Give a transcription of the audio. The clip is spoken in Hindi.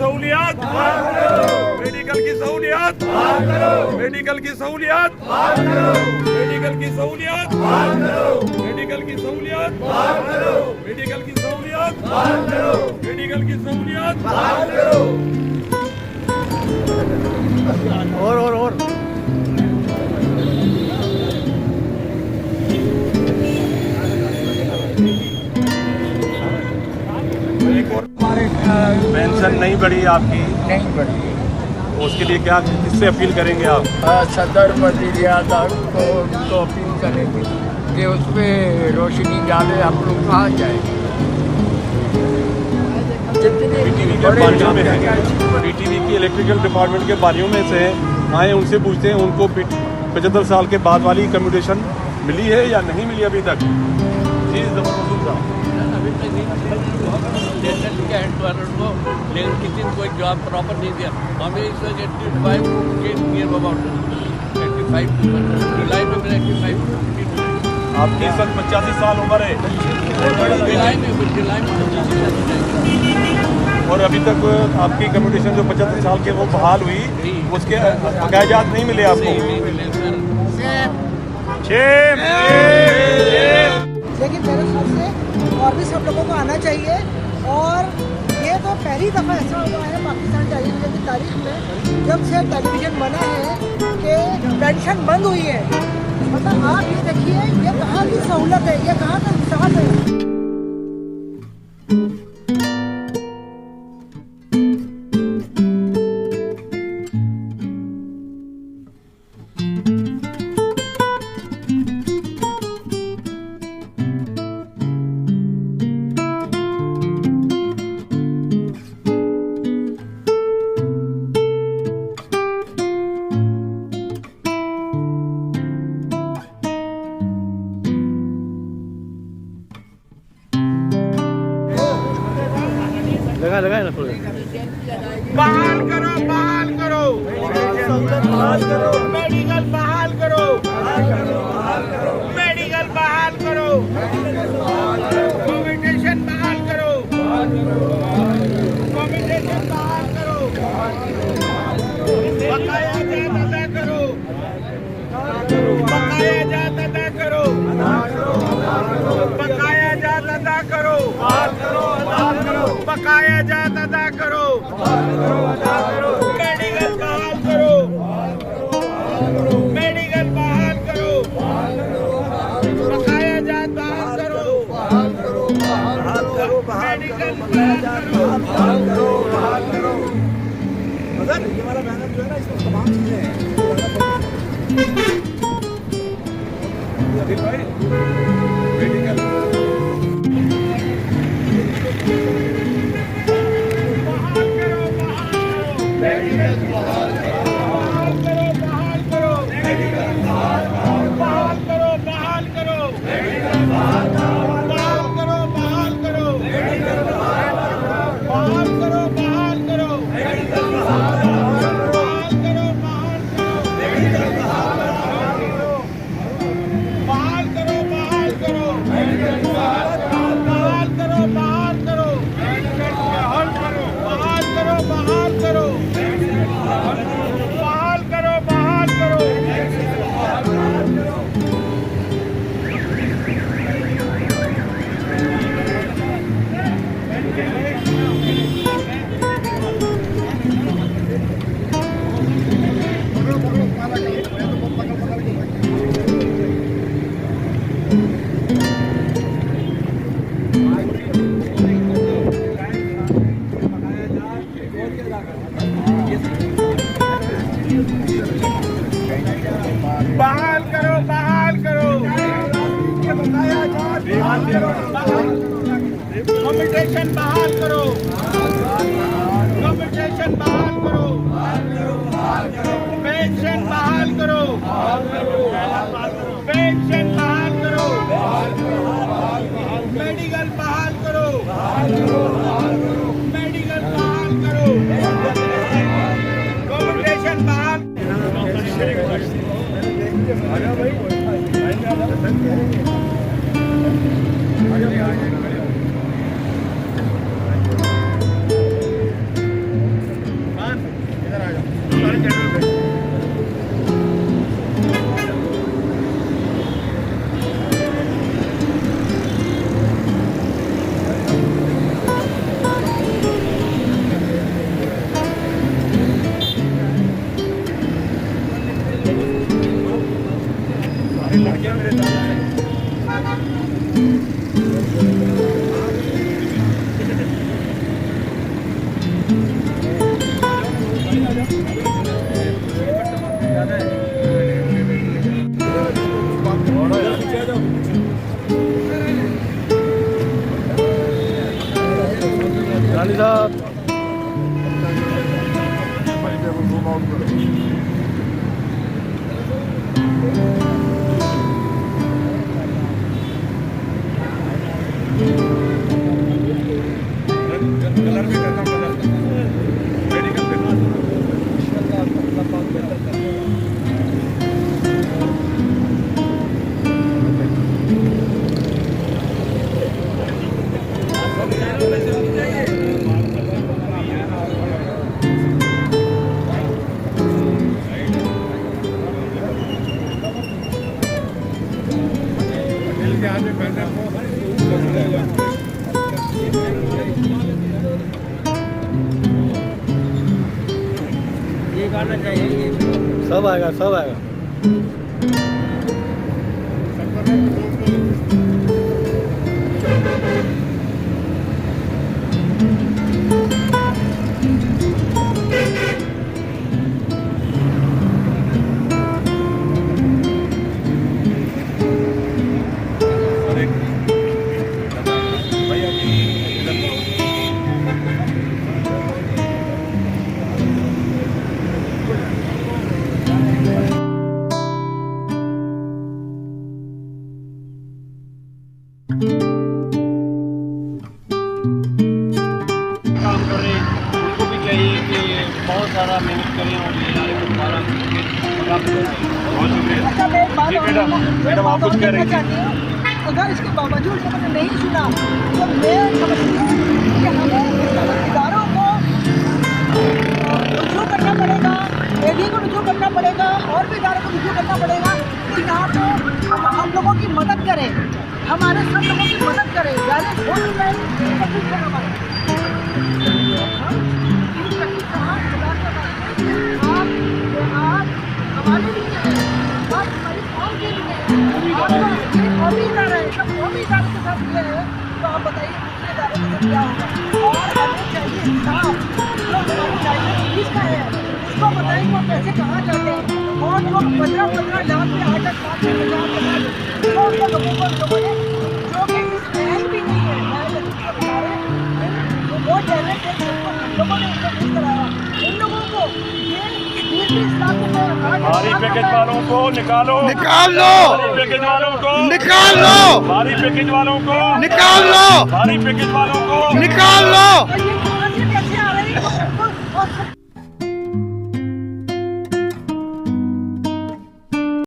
सहूलियत, मेडिकल की सहूलियत, मेडिकल की सहूलियत, मेडिकल की सहूलियत, मेडिकल की सहूलियत, मेडिकल की सहूलियत, मेडिकल की सहूलियत। और पेंशन नहीं बढ़ी आपकी? नहीं बढ़ी। उसके लिए क्या किससे अपील करेंगे आप? सदर वजीर आज़म को उनको अपील करेंगे कि उस पर रोशनी डाले, हम लोग कहाँ जाए। पीटीवी के बारियों में है, पीटीवी की इलेक्ट्रिकल डिपार्टमेंट के बारियों में से आए, उनसे पूछते हैं उनको 75 साल के बाद वाली कम्यूटेशन मिली है या नहीं मिली अभी तक? जी जबरदस्त साहब, लेकिन किसी ने कोई जवाब प्रॉपर नहीं दिया। हमें इस वजह 85 जुलाई में मेरा 85। आपकी सन 85 साल उम्र है जुलाई में और अभी तक आपकी कम्यूटेशन जो 75 साल के वो बहाल हुई, उसके कागजात नहीं मिले आपको? लेकिन मेरे ख्याल से और भी सब लोगों को आना चाहिए। और ये तो पहली दफ़ा ऐसा हुआ है पाकिस्तान टेलीविज़न की तारीख में, जब से टेलीविज़न बना है, कि पेंशन बंद हुई है। मतलब आप ये देखिए, ये कहाँ की सहूलत है, ये कहाँ का इंसाफ है। लगा ना थोड़ा। बहाल करो, बहाल करो, बहाल करो, मेडिकल बहाल करो, मेडिकल बहाल करो, कम्यूटेशन बहाल करो, कम्यूटेशन बहाल करो, बकाया जात अदा करो, बकाया जात अदा करो, बकाया जात अदा करो, बकाया जात अदा करो, मेडिकल बहाल करो, मेडिकल बहाल करो, बकाया जात बहाल करो, मेडिकल बहाल करो। मगर ये वाला बैनर जो है ना, इसमें तमाम चीजें हैं। मेडिकल बहाल करो, बहाल करो, कम्यूटेशन बहाल करो, कम्यूटेशन बहाल करो, पेंशन बहाल करो, पेंशन बहाल करो, मेडिकल बहाल करो, मेडिकल बहाल करो, कम्यूटेशन बहाल। रानी साहब कलर भी करना कलर मेडिकल करना सब आएगा सब आएगा। काम कर रहे हैं उनको भी चाहिए कि बहुत सारा मेहनत करें और ये इदारे को दोबारा बहुत शुक्रिया अच्छा मैं एक बात जी, मैडम, मैडम, आप कुछ कह रही थी। चाहती हूँ, अगर इसके बावजूद जब मैंने नहीं सुना तो मैं समझती हूँ कि हमें इदारों को रुजू करना पड़ेगा, एडी को रुजू करना पड़ेगा और भी इदारों को रुजू करना पड़ेगा कि यहाँ पे हम लोगों की मदद करें, हमारे सब लोगों की मदद करें। यानी हो सकता है कि कुछ है हमारे आप हमारे लिए हैं, आप हमारी कौम के लिए हैं, आप कौमी इदारा है, जब कौमी इदारे के साथ ये है तो आप बताइए दूसरे इदारे के साथ क्या होगा। और हमें चाहिए इंसाफ, जो हमारी चाहिए पुलिस का है उसको बताएं वो पैसे कहाँ जाते हैं और जो 15-15 लाख से 8-8 लाख से 50 लाख तो लोगों को लोगों ने जो कि इस महल भी नहीं है, महल उसको बता रहे हैं वो टैलेंट है जिनको हम लोगों ने उनको मिस कराया, उन लोगों को ये 20-20 लाख रुपए भारी पैकेज वालों को निकालो निकाल लो भारी पैकेज वालों को निकाल लो भारी पैकेज वालों को निकाल लो भारी पैकेज वालों को निकाल लो। और ये कैसे आ रही है